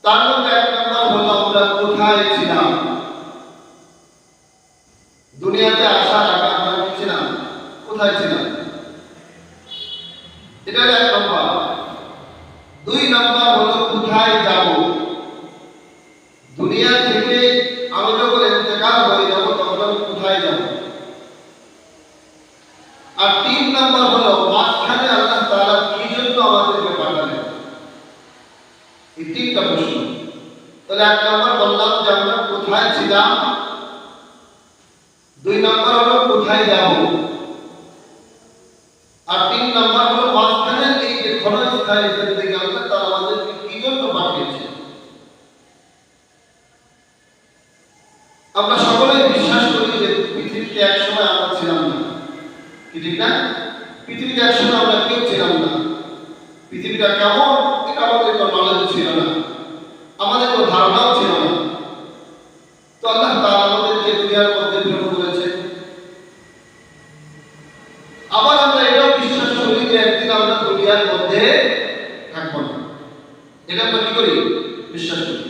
তার মধ্যে এক নম্বর হলো আমরা কোথায় ছিলাম। দুনিয়াতে আসার আগে আমরা কি ছিলাম, কোথায় ছিলাম, এটা এক নম্বর। দুই নম্বর হলো কোথায় যাব। দুনিয়া থেকে আমি যখন ইন্তেকাল হয়ে যাব তখন আমি কোথায় যাব। আর তিন নম্বর হলো মাঝখানে আল্লাহ তাআলা কি জন্য আমাদেরকে পাঠালেন। এই তিনটা প্রশ্ন। তাহলে এক নম্বর বললাম যে আমরা কোথায় ছিলাম, দুই নম্বর হলো কোথায় যাব, আর তিন নম্বর হলো মাঝখানে এই যে ক্ষণস্থায়ী জিন্দেগি আল্লাহ তাআলা আমাদেরকে কি জন্য পাঠিয়েছে। আমরা সকলেই বিশ্বাস করি যে পৃথিবীতে একসময় আমরা ছিলাম না, কি ঠিক না? পৃথিবীতে একসময় আমরা কেউ ছিলাম না। পৃথিবীটা কেমন এটা আমাদের কোনো নলেজ ছিল না, আমাদের কোনো ধারণাও ছিল না। তো আল্লাহ তাআলা আমাদেরকে দুনিয়ার মধ্যে প্রেরণ করেছে। আবার আমরা এটাও বিশ্বাস করি যে একদিন আমরা দুনিয়ার মধ্যে থাকবো না, এটা আমরা কি করি, বিশ্বাস করি।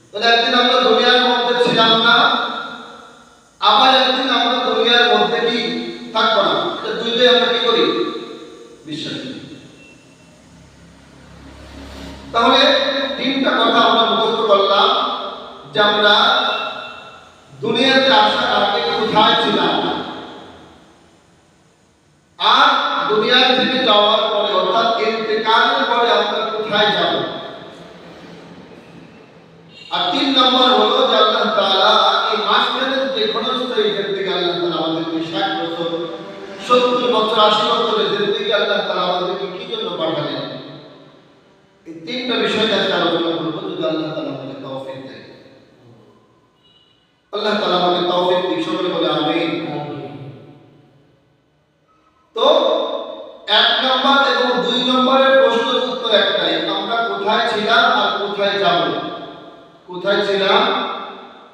তাহলে একদিন আমরা দুনিয়ার মধ্যে ছিলাম না, আবার একদিন আমরা দুনিয়ার মধ্যে কি থাকবো না, এটা দুইটাই আমরা কি করি, বিশ্বাস করি। তাহলে তিনটা কথা আমরা মুখস্থ করলাম যে আমরা দুনিয়াতে আসার আগে কোথায় ছিলাম, আর দুনিয়া থেকে যাওয়ার পরে অর্থাৎ ইন্তেকালের পরে আমরা কোথায় যাব। আর তিন নম্বর হলো যে আল্লাহ তাআলা এই মাঝখানে যে ক্ষণস্থায়ী জিন্দেগি আল্লাহ তাআলা আমাদেরকে 60 বছর 70 বছর 80 বছরের জিন্দেগি আল্লাহ তাআলা আমাদেরকে কি জন্য পাঠালেন। এই তিনটা বিষয় নিয়ে আলোচনা করব যদি আল্লাহ তাআলা আমাদের তৌফিক দেয়। আল্লাহ তাআলা আমাদের তৌফিক দিক, সকলে বলে আমিন। তো এক নম্বর এবং দুই নম্বরের প্রশ্নের উত্তর একটাই, আমরা কোথায় ছিলাম আর কোথায় যাব। কোথায় ছিলাম,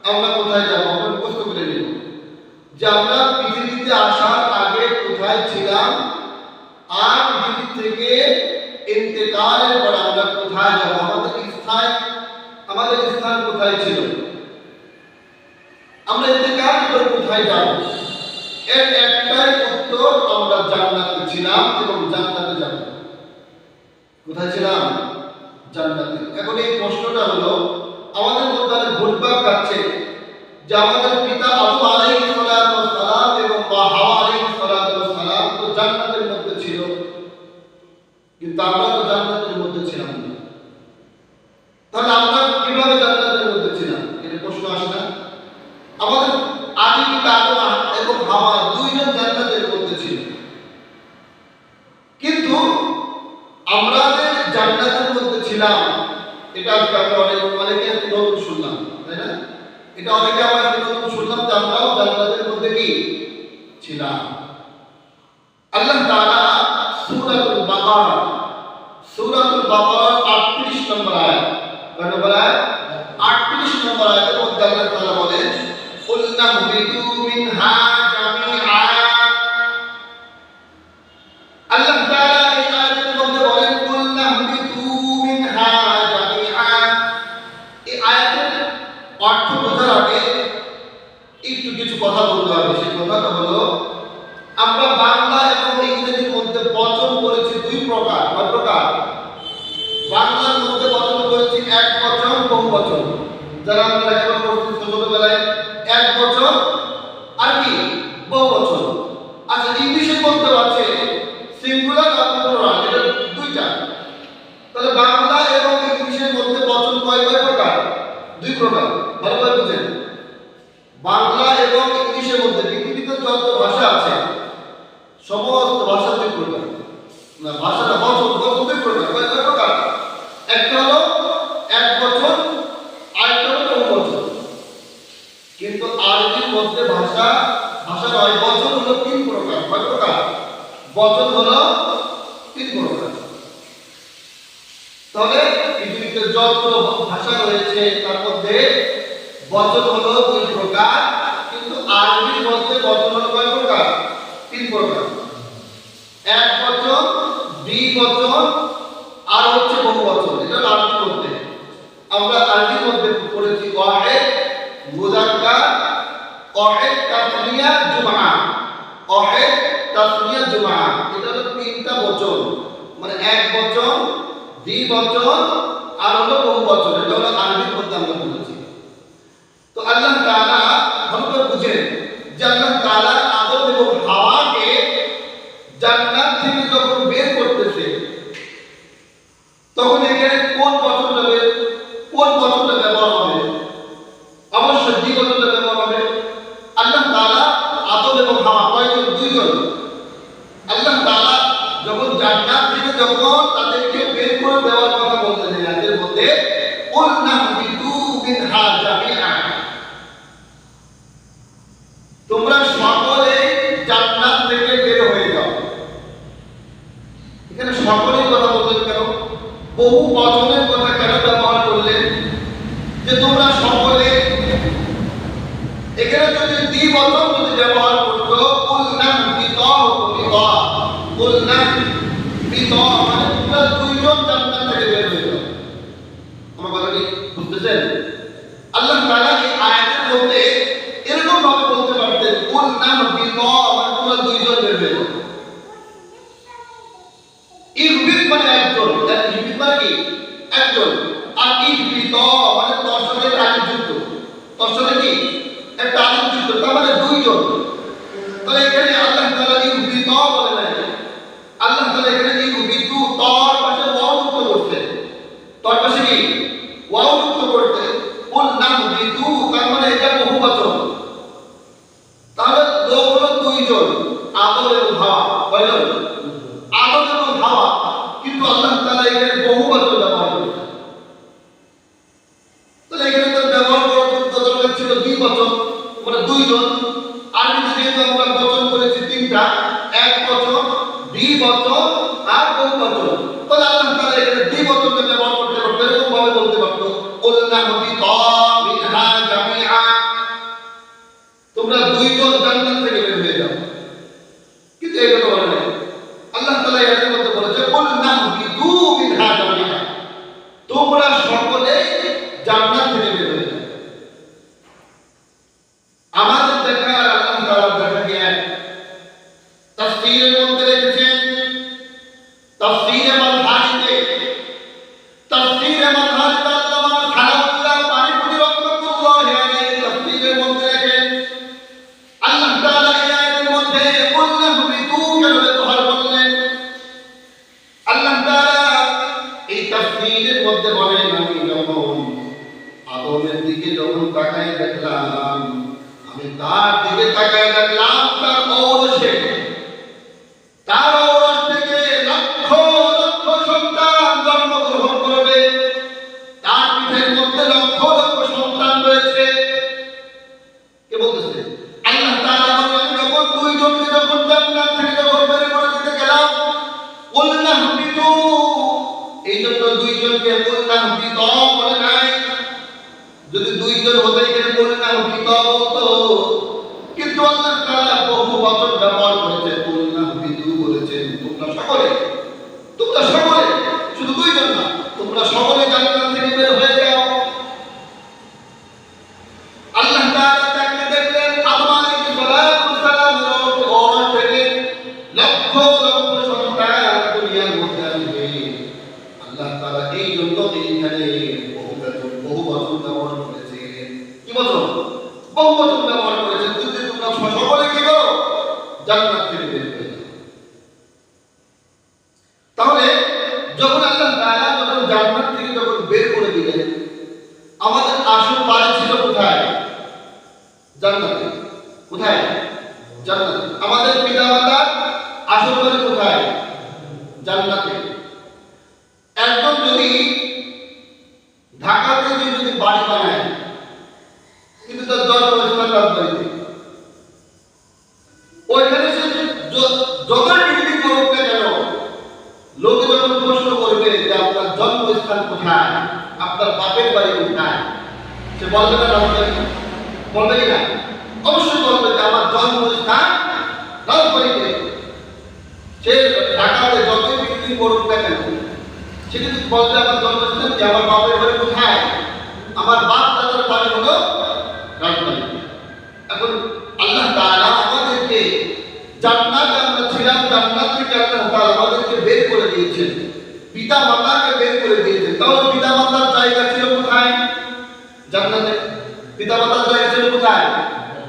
আমরা কোথায় যাব, আমরা মুখস্থ করে নিব যে আমরা পৃথিবীতে আসার আগে কোথায় ছিলাম, আর পৃথিবী থেকে ইন্তেকালের পর আমরা কোথায় যাব, আমাদের স্থান কোথায় ছিল, আমরা ইন্তেকালের পর কোথায় যাব। এর একটাই উত্তর, আমরা জান্নাতে ছিলাম এবং জান্নাতে যাব। কোথায় ছিলাম, জান্নাতে। এখন এই প্রশ্নটা হলো আমাদের মধ্যে ঘুরপাক খাচ্ছে যে আমাদের পিতা আদম আলাইহিস সালাতু ওয়াস সালাম এবং মা হাওয়া আলাইহিস সালাতু ওয়াস সালাম তো জান্নাতের মধ্যে ছিল, কিন্তু আমরা তো জান্নাতের মধ্যে ছিলাম না। তাহলে আমরা কিভাবে জান্নাতের মধ্যে ছিলাম, এটা প্রশ্ন আসে না? আমাদের আদি পিতা আদম এবং হাওয়া দুইজন জান্নাতের মধ্যে ছিল, কিন্তু আমরা যে জান্নাতের মধ্যে ছিলাম এটা আজকে আমরা অনেকে নতুন শুনলাম, তাই না? এটা অনেকে আমরা নতুন শুনলাম যে আমরাও জান্নাতের মধ্যে কি ছিলাম। আল্লাহ তাআলা সূরাতুল বাকারা 38 নম্বর আয়াত, কত নম্বর আয়াত? 38 নম্বর আয়াতের মধ্যে আল্লাহ তাআলা বলেন কুলনা হুবিতু মিনহা জামিআ। আল্লাহ তাআলা এই আয়াতের মধ্যে বলেন কুলনা হুবিতু মিনহা জামিআ। এই আয়াতের অর্থ বোঝার আগে একটু কিছু কথা বলতে হবে। সেই কথাটা হলো আমরা বাংলা এবং ইংরেজির মধ্যে বচন করেছি দুই প্রকার। কয় প্রকার? বাংলার মধ্যে বচন করেছি এক বচন, বহু বচন। যারা আমরা লেখাপড়া করছি ছোটবেলায় এক বচন আর কি বহু বচন। আচ্ছা, ইংলিশের মধ্যে আছে সিঙ্গুলার আর প্লুরাল, এটা দুইটা। তাহলে বাংলা এবং ইংলিশের মধ্যে বচন কয় প্রকার? দুই প্রকার। ভালোভাবে বুঝেন, বাংলা এবং ইংলিশের মধ্যে পৃথিবীতে যত ভাষা আছে সমস্ত ভাষা দুই প্রকার। না, ভাষাটা বচন দুই প্রকার। কয় প্রকার? একটা হলো এক বচন, আরেকটা হলো বহু বচন। কিন্তু আরবির মধ্যে ভাষা নয়, বচন হলো তিন প্রকার। কয় প্রকার? বচন হলো তিন প্রকার। তাহলে পৃথিবীতে যত ভাষা রয়েছে তার মধ্যে বচন হলো দুই প্রকার, কিন্তু আরবির মধ্যে বচন হলো কয় প্রকার? তিন প্রকার। এক বচন, দ্বিবচন আর হচ্ছে বহু বচন। এটা এক বচন, দ্বিবচন আর হলো বহু বচন। এটা হলো আরবির মধ্যে আমরা বলেছি। তো আল্লাহ তাআলা ভালো করে বুঝেন যে আল্লাহ তাআলা আদম এবং হাওয়াকে জান্নাত থেকে যখন বের করতেছে তখন এখানে কোন বচনটা ব্যবহার হবে? অবশ্যই দ্বিবচনটা ব্যবহার হবে। আল্লাহ তাআলা আদম এবং হাওয়া কয়জন? দুইজন। আল্লাহ তাআলা যখন জান্নাত থেকে যখন তাদেরকে বের করে দেওয়ার কথা বলতেন এর মধ্যে কুলনা বিতু মিনহা জামিআ, তোমরা সকলে জান্নাত থেকে বের হয়ে যাও। এখানে সকলের কথা বললেন কেন? বহু বচনের কথা কেন ব্যবহার করলেন যে তোমরা সকলে? এখানে যদি দ্বিবচন যদি ব্যবহার করতো কুলনা বিতা বিতা, কুলনা বিতা মানে তোমরা দুইজন জান্নাত থেকে বের হয়ে যাও। আমার কথা কি বুঝতেছেন? আল্লাহ তাআলা এই আয়াতের মধ্যে এরকম ভাবে বলতে পারতেন কুলনা বিতা মানে তোমরা দুইজন বের হয়ে যাও। ইহবিত মানে একজন, ইহবিত মানে কি? একজন। আর ইহবিতা মানে তার সাথে আলিফ যুক্ত, তার সাথে কি একটা আলিফ যুক্ত, তার মানে দুইজন। তাহলে এখানে আল্লাহ তাআলা ইহবিতা বলে নাই, আল্লাহ তাআলা এখানে ইহবিতু তার পাশে ওয়াও যুক্ত করতে, তার পাশে কি ওয়াও যুক্ত করতে কুলনা বিতু, তার মানে এটা বহুবচন। তাহলে লোক হলো দুইজন, আদম এবং হাওয়া। কয়জন? আদম এবং হাওয়া। কিন্তু আল্লাহ তাআলা এখানে বহুবচন ব্যবহার করেছেন। তাহলে এখানে তার ব্যবহার করার দরকার ছিল দ্বিবচন, মানে দুইজন। আরবিতে যেহেতু আমরা বচন করেছি তিনটা, এক বচন, দ্বিবচন আর বহুবচন, তাহলে আল্লাহ তাআলা এখানে দ্বিবচনটা ব্যবহার করতে পারতো, এরকম ভাবে বলতে পারতো কুলনা বিতা মিনহা জামিআ, তোমরা দুইজন জান্নাত থেকে বের হয়ে যাও। কিন্তু এই কথা বলে নাই। আল্লাহ তাআলা এর মধ্যে বলেছে কুলনা বিতু মিনহা জামিআ, তোমরা সকলে জান্নাত থেকে বের হয়ে যাও। আমাদের দেখা আর আল্লাহ তাআলার দেখা কি এক? তাফসীরের মধ্যে লিখেছেন, তাফসীরে মাযহারিতে আল্লামা খালাউল্লাহ পানিপুরি রাহমাতুল্লাহি আলাইহি তাফসীরের মধ্যে লেখেন আল্লাহ তাআলা এই আয়াতের মধ্যে কুলনা বিতু কেন ব্যবহার করলেন? আল্লাহ তাআলা এই তাফসীরের মধ্যে বলেন, আমি যখন আদমের দিকে যখন তাকাই দেখলাম, আমি তার দিকে তাকাই দেখলাম তার ঔরসে, তার ঔরস থেকে লক্ষ লক্ষ সন্তান জন্মগ্রহণ করবে, তার পিঠের মধ্যে লক্ষ লক্ষ সন্তান রয়েছে। কে বলতেছে? আল্লাহ তাআলা বলেন, যখন দুইজনকে যখন জান্নাত থেকে যখন বের করে দিতে গেলাম কুলনা বিতু, এই জন্য দুইজনকে কুলনা বিতা বলে নাই। যদি দুইজন হতো এখানে কুলনা বিতা বলতো, কিন্তু আল্লাহ তাআলা বহু বচন ব্যবহার করেছে, কুলনা বিতু বলেছেন তোমরা সকলে, শুধু দুইজন না, তোমরা সকলে জান্নাত থেকে বের হয়ে যাও। আল্লাহ তাআলা তাকে দেখলেন আদম আলাইহিস সালামের ওরস থেকে লক্ষ লক্ষ সন্তান দুনিয়ার মধ্যে আসবে। আল্লাহ তাআলা এই জন্য এইখানে বহু বচন ব্যবহার করেছেন। কি বচন? বহু বচন ব্যবহার করেছেন, যদি তোমরা সকলে কি করো? জান্নাত থেকে বের হয়ে যাও। তাহলে যখন আল্লাহ তাআলা যখন জান্নাত থেকে যখন বের করে দিলেন, আমাদের আসল বাড়ি ছিল কোথায়? জান্নাতে। কোথায়? জান্নাতে। আমাদের পিতামাতার আসল বাড়ি কোথায়? জান্নাতে। একদম যদি ঢাকাতে যদি বাড়ি বানায়, কিন্তু তার জন্মস্থান রাজবাড়িতে, ওইখানে সে যতই বিল্ডিং করুক না কেন, লোকে যখন প্রশ্ন করবে যে আপনার জন্মস্থান কোথায়, আপনার বাপের বাড়ি কোথায়, সে বলবে না রাজবাড়ি? বলবে কি না? অবশ্যই বলবে যে আমার জন্মস্থান রাজবাড়িতে। সে ঢাকাতে যতই বিল্ডিং করুক না কেন, সে কিন্তু বলবে আমার জন্মস্থান কি, আমার বাপের বাড়ি কোথায়, আমার বাপ দাদার বাড়ি হলো রাজবাড়িতে। এখন আল্লাহ তাআলা আমাদেরকে জান্নাতে আমরা ছিলাম জান্নাত থেকে আল্লাহ তাআলা আমাদেরকে বের করে দিয়েছেন, পিতা মাতাকে বের করে দিয়েছেন। তাহলে পিতা মাতার জায়গা ছিল কোথায়? জান্নাতে। পিতা মাতার জায়গা ছিল কোথায়?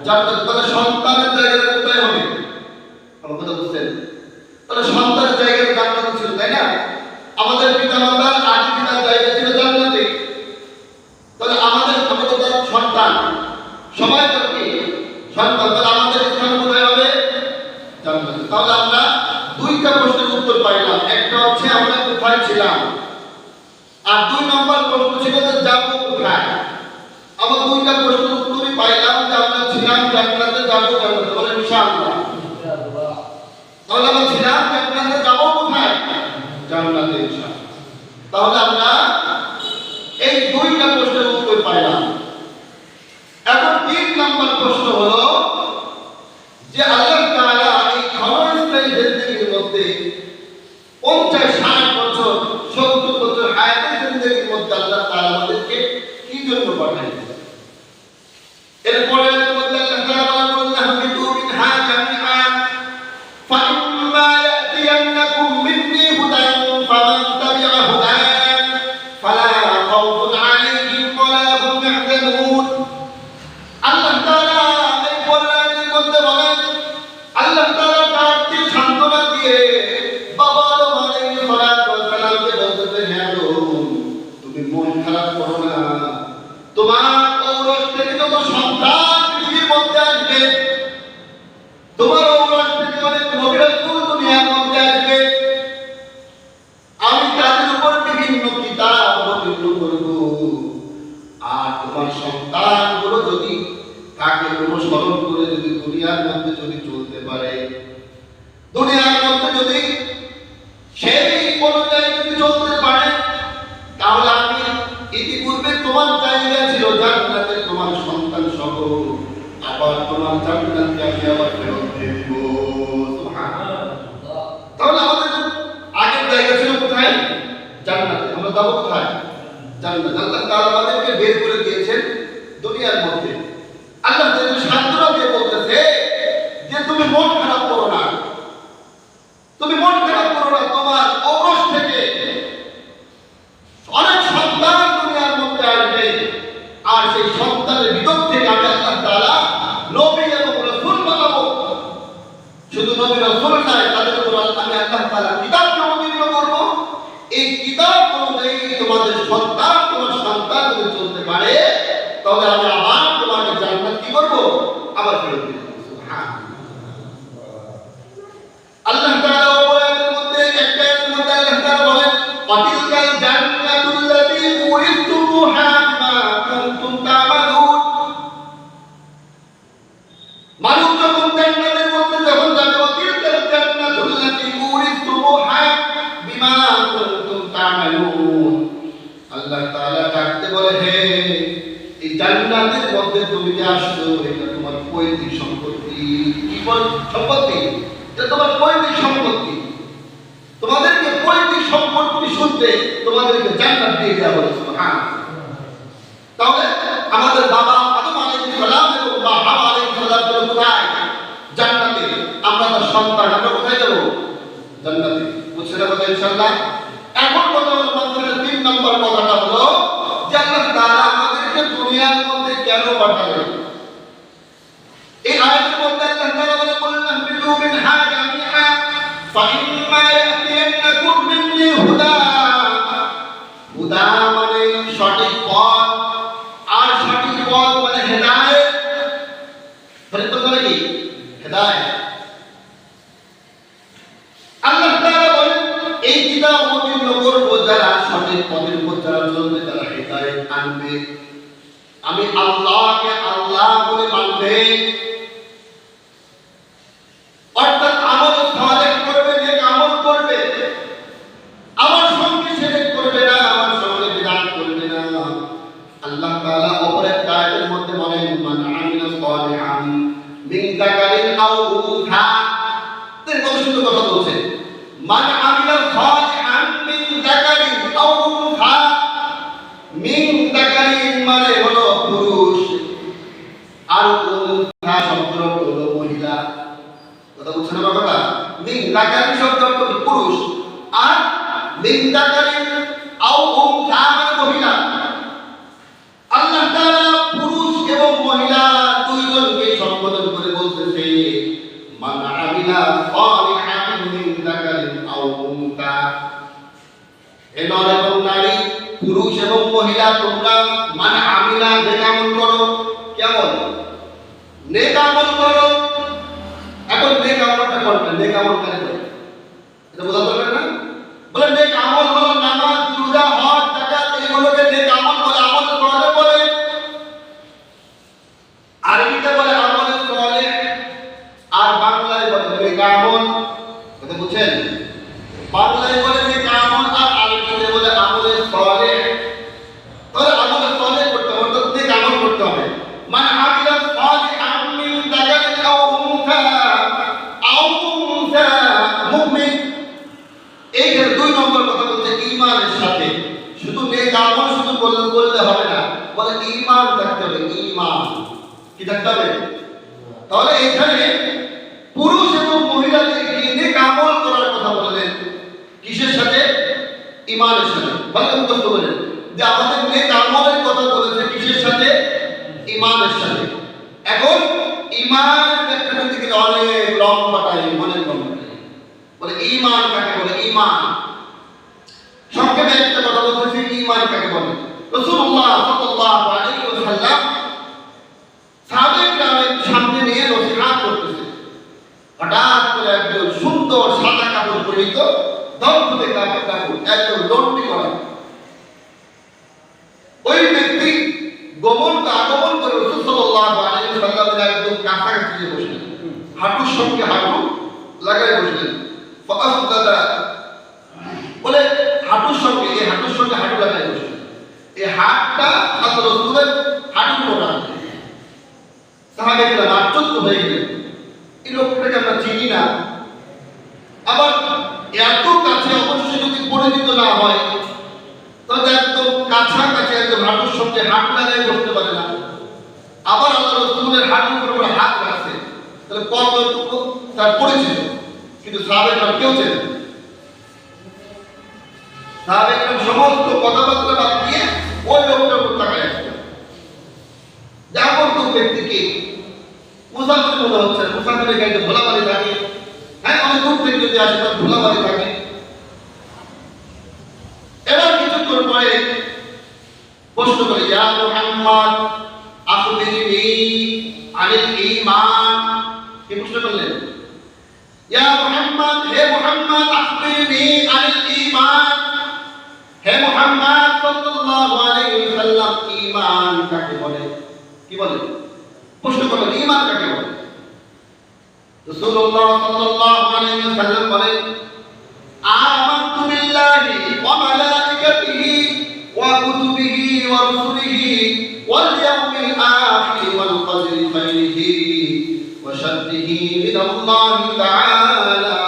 জান্নাতে। তাহলে সন্তানের জায়গা কোথায় হবে? আমার কথা বুঝছেন? তাহলে সন্তানের জায়গা জান্নাতে ছিল, তাই না? আমাদের পিতা মাতার আদি পিতার জায়গা ছিল জান্নাতে। তাহলে আমাদের সন্তান সবাই তো কি সন্তান, তাহলে আমাদের স্থান কোথায় হবে? জান্নাতে। তাহলে আমরা দুইটা প্রশ্নের উত্তর পাইলাম। একটা হচ্ছে আমরা কোথায় ছিলাম, আর 2 নম্বর প্রশ্ন ছিল যে যাব কোথায়। আমরা দুইটা প্রশ্নের উত্তরই পাইলাম যে আমরা ছিলাম জান্নাতে, যাব জান্নাতে। বলেন ইনশাআল্লাহ। তাহলে আমরা ছিলাম জান্নাতে, যাব কোথায়? জান্নাতে ইনশাআল্লাহ। তাহলে আমরা এই দুইটা প্রশ্নের উত্তর পাইলাম। এখন 3 নম্বর প্রশ্ন হলো যে আল্লাহ তাআলা এই ক্ষণস্থায়ী জিন্দেগির মধ্যে 50-60 বছর 70 বছর হায়াতের জিন্দেগির মধ্যে আল্লাহ তাআলা আমাদেরকে কি জন্য পাঠাইছেন? এরপরে আল্লাহ তাআলা বলেন হামিদু মিনহা জামিআ ফাইম্মা ইয়াতিয়ান্নাকুম মিন্নি হুদান ফামান তাবিআ হুদান ফালা খাউফুন আলাইহিম ওয়ালা হুম ইয়াহজানুন। আল্লাহ তাআলা এই কোরআনের মধ্যে বলেন, আল্লাহ তাআলা ডাকতে সান্ত্বনা দিয়ে বাবা আদম আলাইহিস সালাতু ওয়াস সালামকে বলতেছেন, হে আদম তুমি মন খারাপ করো না, তোমার ঔরস থেকে যত সন্তান পৃথিবীর মধ্যে আসবে, তোমার ঔরস থেকে অনেক নবী রাসূল দুনিয়ার মধ্যে আসবে, আমি তাদের উপর বিভিন্ন কিতাব অবতীর্ণ করব। আর তোমার সন্তানগুলো যদি তাকে অনুসরণ করে যদি দুনিয়ার মধ্যে যদি চলতে পারে, দুনিয়ার মধ্যে যদি সেই অনুযায়ী যদি চলতে পারে, তাহলে আমি ইতিপূর্বে তোমার জায়গা ছিল জান্নাতে, তোমার সন্তান সহ আবার তোমার জান্নাতকে আমি আবার ফেরত দিয়ে দিব। সুবহানাল্লাহ। তাহলে আমাদের আগের জায়গা ছিল কোথায়? জান্নাতে। আমরা যাব কোথায়? জান্নাত। আল্লাহ তাআলা আমাদেরকে বের করে দিয়েছেন দুনিয়ার মধ্যে। আল্লাহ তাআলা সান্ত্বনা দিয়ে বলতেছে যে তুমি মন খারাপ করো না, তুমি মন খারাপ করো না, তোমার ঔরস থেকে অনেক সন্তান দুনিয়ার মধ্যে আসবে, আর সেই সন্তানের ভিতর থেকে আমি আল্লাহ তাআলা নবী এবং রাসূল বানাবো। শুধু নবী রাসূল নয়, তাদের উপর আমি আল্লাহ তাআলা কিতাব অবতীর্ণ করব। এই কিতাব অনুযায়ী তোমাদের সন্তান, তোমার সন্তান যদি চলতে পারে, তাহলে আমি আবার তোমাকে জান্নাত কি করব? আবার ফেরত দিব। আল্লাহ তাআলা ওয়াদের মধ্যে একটা আয়াতের মধ্যে আল্লাহ তাআলা বলেন, ওয়াতিলকাল জান্নাতুল্লাতী উরিসতুমুহা বিমা কুনতুম তা'মালুন। মানুষ যখন জান্নাতের মধ্যে যখন যাবে, ওয়াতিলকাল জান্নাতুল্লাতী উরিসতুমুহা বিমা কুনতুম তা'মালুন। আল্লাহ তাআলা ডাকতে বলে, হে এই জান্নাতের মধ্যে তুমি যে আসছো, এটা তোমার পৈতৃক সম্পত্তি। কি সম্পত্তি? এটা তোমার পৈতৃক সম্পত্তি। তোমাদেরকে পৈতৃক সম্পত্তি সূত্রে তোমাদেরকে জান্নাত দিয়ে দেওয়া হলো। সুবহানাল্লাহ। তাহলে আমাদের বাবা আদম আলাইহিস সালাম এবং মা হাওয়া আলাইহিস সালাম ছিল কোথায়? জান্নাতে। আমরা তার সন্তান, আমরা কোথায় যাব? জান্নাতে। বুঝছেন কথা ইনশাআল্লাহ? এখন কথা হলো মাত্র 3 নম্বর কথাটা হলো যে আল্লাহ তাআলা আমাদেরকে দুনিয়ার মধ্যে কেন পাঠালেন? এই আয়াতের মধ্যে আল্লাহ তাআলা বলে, কুল্লাম বিদু মিনহা জামিআ ফাইম্মা ইয়াতিয়ান্নাকুম মিন্নি হুদা। হুদা মানে সঠিক পথ, আর সঠিক পথ মানে হেদায়েত। সঠিক পথ মানে কি? হেদায়েত। আল্লাহ তাআলা বলেন, এই কিতাব অবতীর্ণ করব যারা সঠিক পথের উপর যারা চলবে, তারা হেদায়েত আনবে। আমি আল্লাহকে আল্লাহ বলে মানবে, অর্থাৎ আমল সালেহ করবে, নেক আমল করবে, আমার সঙ্গে শিরক করবে না, আমার সঙ্গে বিদআত করবে না। আল্লাহ তাআলা অপর একটা আয়াতের মধ্যে বলেন, মান আমিলা সালিহান মিন যাকারিন আও উনসা। কত সুন্দর কথা বলছেন, মান আমিলা সালিহান মিন যাকারিন আও উনসা। মিন যাকারিন মানে হলো পুরুষ, আর উনসা পুরুষ এবং মহিলা তোমরা মানে আমিলা নেক আমল করো। কেমন নেক আমল করো? এখন নেক আমলটা করবে, নেক আমল কেন করে এটা বোঝা দরকার না? বলে নেক আমল হলো নামাজ, রোজা, হজ, যাকাত, এগুলোকে নেক আমল বলে, আমল সালেহ বলে। আরবিতে বলে আমল সালেহ, আর বাংলায় বলে নেক আমল। কথা বুঝছেন? বাংলায় বলে নেক আমল আর আরবিতে বলে আমল সালেহ। তাহলে আমল সালেহ করতে হবে, অর্থাৎ নেক আমল করতে হবে। মান আমিলা সালিহান মিন যাকারিন আও উনসা মুমিন। এইখানে 2 নম্বর কথা বলছে ঈমানের সাথে। শুধু নেক আমল শুধু বললে হবে না, বলে ঈমান থাকতে হবে। ঈমান কি থাকতে হবে? তাহলে এখানে পুরুষ এবং মহিলাদেরকে নেক আমল করার কথা বললেন কিসের সাথে? ঈমানের সাথে। ভালো মুখস্থ করেন যে আমাদের নেক আমলের কথা বলেছে কিসের সাথে? ঈমানের সাথে। এখন ঈমানের ব্যাখ্যা করতে গেলে অনেক লম্বা টাইম, অনেক লম্বা টাইম। বলে ঈমান কাকে বলে? ঈমান সংক্ষেপে একটা কথা বলতেছি, ঈমান কাকে বলে? রাসূলুল্লাহ সাল্লাল্লাহু আলাইহি ওয়াসাল্লাম সাহাবায়ে-কেরামের সামনে নিয়ে নসিহত করতেছে। হঠাৎ করে একজন সুন্দর সাদা কাপড় পরিহিত, ধবধবে কাপড়, একদম লন্ডি করা ওই ব্যক্তি আগমন করে রাসূল সাল্লাল্লাহু আলাইহি ওয়াসাল্লামের একদম কাছাকাছি গিয়ে বসলেন, হাঁটুর সঙ্গে হাঁটু লাগাই বসলেন। ফাআসদাদা বলে হাঁটুর সঙ্গে হাঁটু লাগাই বসলেন। এই হাতটা আল্লাহ রাসূলের হাঁটুর উপর রাখলেন। সাহাবায়ে-কেরাম আশ্চর্য হয়ে গেলেন, এই লোকটাকে আমরা চিনি না, আবার এত কাছে অবশ্যই যদি পরিচিত না হয় তাহলে একদম কাছাকাছি একদম হাঁটুর সঙ্গে হাঁটু লাগাই বসতে পারে না। আবার আল্লাহ রাসূলের হাঁটুর উপর হাত রাখছে, তাহলে কতটুকু তার পরিচিত। কিন্তু সাহাবায়ে-কেরাম কেউ চেনে না। সাহাবায়ে-কেরাম সমস্ত কথাবার্তা বাদ দিয়ে ওই লোকটার উপর তাকায় আসছে। যেমন কোন ব্যক্তিকে মুসাফির মনে হচ্ছে, মুসাফিরের গাড়িতে ধুলাবালি থাকে, হ্যাঁ অনেক দূর থেকে যদি আসে তার ধুলাবালি থাকে। এবার কিছুক্ষণ পরে প্রশ্ন করে, ইয়া মুহাম্মদ আখবিরনি আনিল ঈমান। কি প্রশ্ন করলেন? ইয়া মুহাম্মদ, হে মুহাম্মদ আখবিরনি আনিল ঈমান। হে মুহাম্মদ সাল্লাল্লাহু আলাইহি ওয়াসাল্লাম ঈমান কাকে বলে? কি বলে? প্রশ্ন করলেন ঈমান কাকে বলে? রাসূলুল্লাহ সাল্লাল্লাহু আলাইহি ওয়াসাল্লাম বলেন, আমানতু বিল্লাহি ওয়া মালাইকাতিহি ওয়া কুতুবিহি ওয়া রুসুলিহি ওয়াল ইয়াউমিল আখির ওয়াল কদরি খাইরিহি ওয়া শাররিহি মিনাল্লাহি তাআলা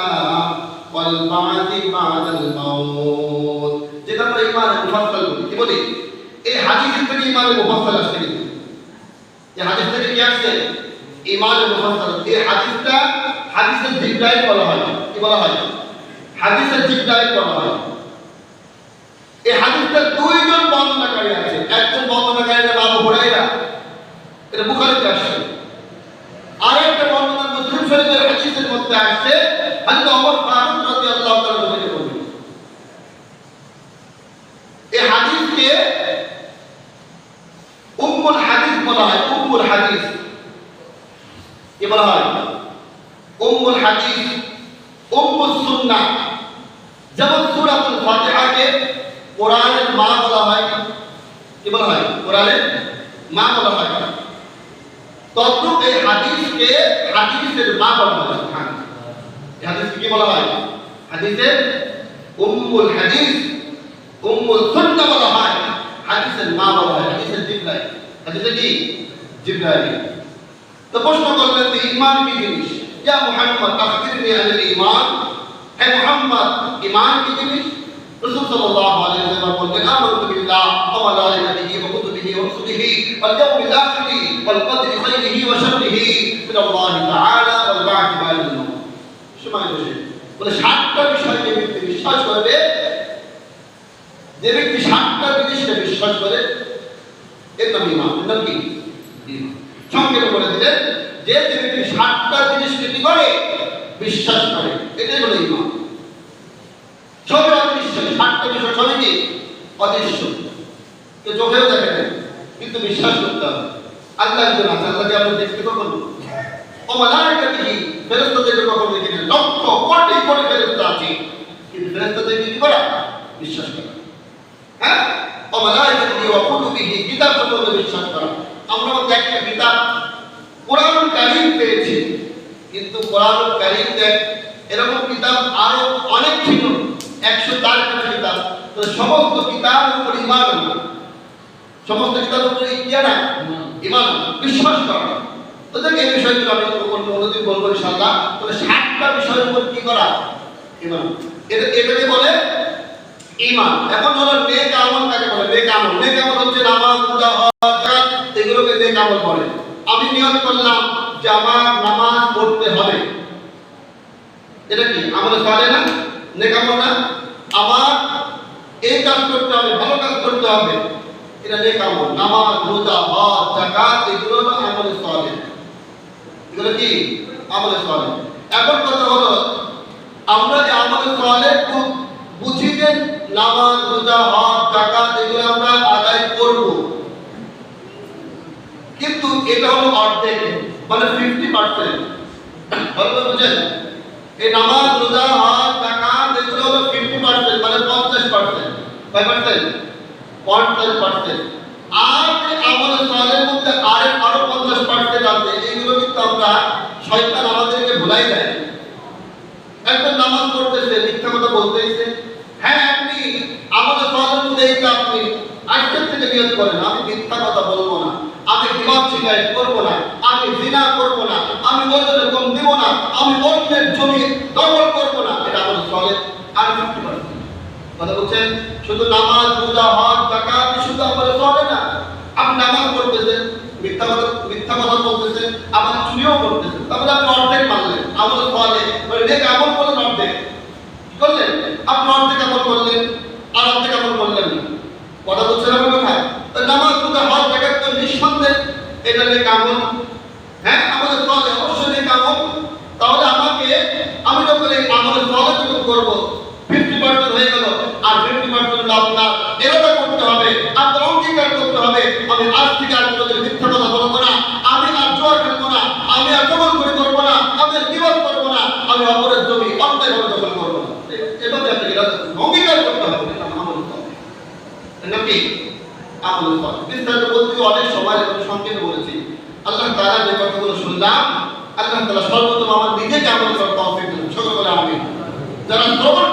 ওয়াল বা'দি বা'দাল মাউত। যেটা আমরা ঈমানের মুফাসসাল বলি। কি বলি? এই হাদিস থেকে ঈমানের মুফাসসাল আসছে। কিন্তু এই হাদিস থেকে কি আসছে? ঈমানের মুফাসসাল। এই হাদিসটা হাদিসের জিবরাইল বলা হয়। কি বলা হয়? হাদিসের জিবরাইল বলা হয়। এই হাদিসটা 2 জন বর্ণনাকারী আছে। একজন বর্ণনাকারীর নাম আবু হুরায়রা, এটা বুখারীতে আসছে। আরেকটা বর্ণনা মুসলিম শরীফের হাদিসের মধ্যে আসছে, হযরত ওমর ফারুক রাদিয়াল্লাহু তাআলা থেকে বর্ণিত। এই হাদিসকে উম্মুল হাদিস বলা হয়। উম্মুল হাদিস কি বলা হয়? উম্মুল হাদিস, উম্মুস সুন্নাহ। যেমন সূরাতুল ফাতিহাকে কোরআনের মা বলা হয়। কি বলা হয়? কোরআনের মা বলা হয়। তদ্রূপ এই হাদিসকে হাদিসের মা বলা হয়। এই হাদিসকে কি বলা হয়? হাদিসের উম্মুল হাদিস, উম্মুল সুন্নাহ বলা হয়। হাদিসের মা বলা হয়। হাদিসের জিবরাইল। হাদিসের কি? জিবরাইল। তো প্রশ্ন করলেন যে ঈমান কি জিনিস? ইয়া মুহাম্মদ আখবিরনি আনিল ঈমান। হে মুহাম্মদ ঈমান কি জিনিস? রাসূল সাল্লাল্লাহু আলাইহি ওয়াসাল্লাম বললেন, আমানতু বিল্লাহ ওয়া মালাইকাতিহি ওয়া কুতুবিহি ওয়া রুসুলিহি ওয়াল ইয়াউমিল আখির ওয়াল কদরি খাইরিহি ওয়া শাররিহি মিনাল্লাহি তাআলা ওয়াল বা'দি বা'দাল মাউত। সময় বসে বলে 7টা বিষয় যে ব্যক্তি বিশ্বাস করবে, যে ব্যক্তি 7টা জিনিসকে বিশ্বাস করে এর নাম ঈমান। এর নাম কি? ঈমান। সংক্ষেপে বলে দিলেন যে ব্যক্তি 7টা জিনিসকে কি করে? বিশ্বাস করে, এটাই হলো ঈমান। সবই অদৃশ্য। 7টা বিষয় সবই কি? অদৃশ্য। চোখেও দেখে না, কিন্তু বিশ্বাস করতে হবে আল্লাহ একজন আছে। আল্লাহকে আমরা দেখতে কখন? ও মালাইকাতিহি, ফেরেশতাদেরকে কখন দেখি না? লক্ষ কোটি কোটি ফেরেশতা আছে, কিন্তু ফেরেশতাদেরকে কি করা? বিশ্বাস করা। হ্যাঁ, ও মালাইকাতিহি ওয়া কুতুবিহি, কিতাব সম্পর্কে বিশ্বাস করা। আমরা মধ্যে একটা কিতাব কোরআনুল কারীম পেয়েছি, কিন্তু কোরআনুল কারীম এরকম কিতাব আরো অনেক ছিল, 104টা কিতাব। তো সমস্ত কিতাবের উপর ঈমান আনবে, সমস্ত কিতাবের উপর ঈমান বিশ্বাস করা। তো দেখ এই বিষয়গুলো আমি অন্যদিন বলবো ইনশাআল্লাহ। তাহলে 7টা বিষয়ের উপর কি করা? ঈমান। এটাকে বলে ঈমান। এখন হলো নেক আমল কাকে বলে? নেক আমল, নেক আমল হচ্ছে নামাজ, রোজা, হজ, যাকাত, এগুলোকে নেক আমল বলে। আমি নিয়ত করলাম যে আমার নামাজ পড়তে হবে, এটা কি আমলে সালে না? নেক আমল না? আমার এই কাজ করতে হবে, ভালো কাজ করতে হবে, এটা নেক আমল। নামাজ, রোজা, হজ, যাকাত এগুলো হলো আমলে সালে। এগুলো কি আমলে সালে। এখন কথা হলো আমরা যে আমলে সালে বুঝি যে নামাজ, রোজা, হজ, যাকাত এগুলো আমরা আদায় করব, কিন্তু এটা হলো অর্ধেক, মানে 50%। ভালো বুঝেন? এই নামাজ, রোজা, হজ, যাকাত এগুলো হলো 50%, মানে 50%। কয় পার্সেন্ট? 50%। আর যে আমলে সালের মধ্যে আরো 50% আছে, এগুলো কিন্তু আমরা শয়তান আমাদেরকে ভুলাই দেয়। একজন নামাজ পড়তেছে, মিথ্যা কথা বলতেছে। হ্যাঁ, আপনি আমলে সালের মধ্যে এইটা আপনি আজকের থেকে নিয়ত করেন, আমি মিথ্যা কথা বলবো না, আমি বিবাদ শিকায়ত করবো না, আমি জিনা করবো না, আমি ওজনে কম দিব না, আমি অন্যের জমি দখল করবো না। এটা আমলে সালে আর 50%। কথা বলছেন? শুধু নামাজ, রোজা, হজ, যাকাত শুধু আমলে সালে না। আপনি নামাজ পড়তেছেন, মিথ্যা কথা বলতেছেন, আবার চুরিও করতেছেন, তাহলে আপনি অর্ধেক মানলেন আমলে সালে। মানে নেক আমল করলেন অর্ধেক, কি করলেন? আপনি অর্ধেক আমল করলেন, আর অর্ধেক আমল করলেন না। কথা বলছেন আমার কথা? নামাজ, রোজা, হজ, যাকাত তো নিঃসন্দেহে এটা নেক আমল। হ্যাঁ, আমাদের সালে অবশ্যই নেক আমল। তাহলে আমি যখন এই আমলের সালে যখন করবো, 50% হয়ে গেল, আর 50% আপনার এরাদা করতে হবে, আপনার অঙ্গীকার করতে হবে, আমি আজ থেকে আর কোনোদিন মিথ্যা কথা বলবো না, আমি আর জোয়ার খেলবো না, আমি আর কবল করে করবো না, আমি আর বিবাদ করবো না, আমি অপরের জমি অন্যায়ভাবে দখল করবো না। এভাবে আপনাকে অঙ্গীকার করতে হবে। আমল নাকি আমল করে বিস্তারিত বলতে অনেক সময় সংক্ষেপে বলেছি। আল্লাহ তাআলা যে কথাগুলো শুনলাম, আল্লাহ তাআলা সর্বপ্রথম আমার নিজেকে আমল করার তৌফিক দিন। সকলে বলে আমিন। যারা শ্রবণ